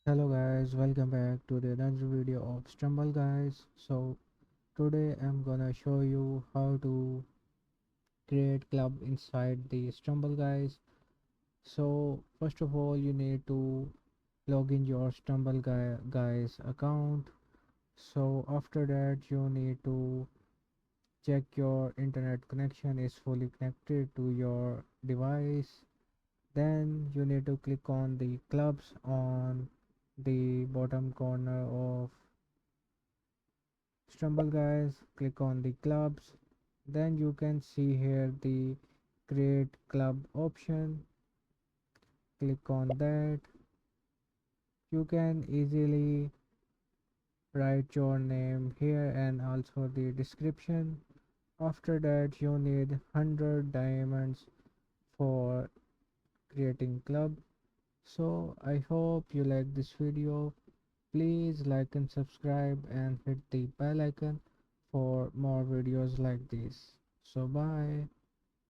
Hello guys, welcome back to the another video of Stumble guys. So today I'm gonna show you how to create club inside the Stumble guys. So first of all you need to log in your Stumble guys account. So after that you need to check your internet connection is fully connected to your device. Then you need to click on the clubs on the bottom corner of Stumble guys, click on the clubs. Then you can see here the create club option. Click on that. You can easily write your name here and also the description. After that you need 100 diamonds for creating club. So I hope you like this video. Please like and subscribe and hit the bell icon for more videos like this. So bye.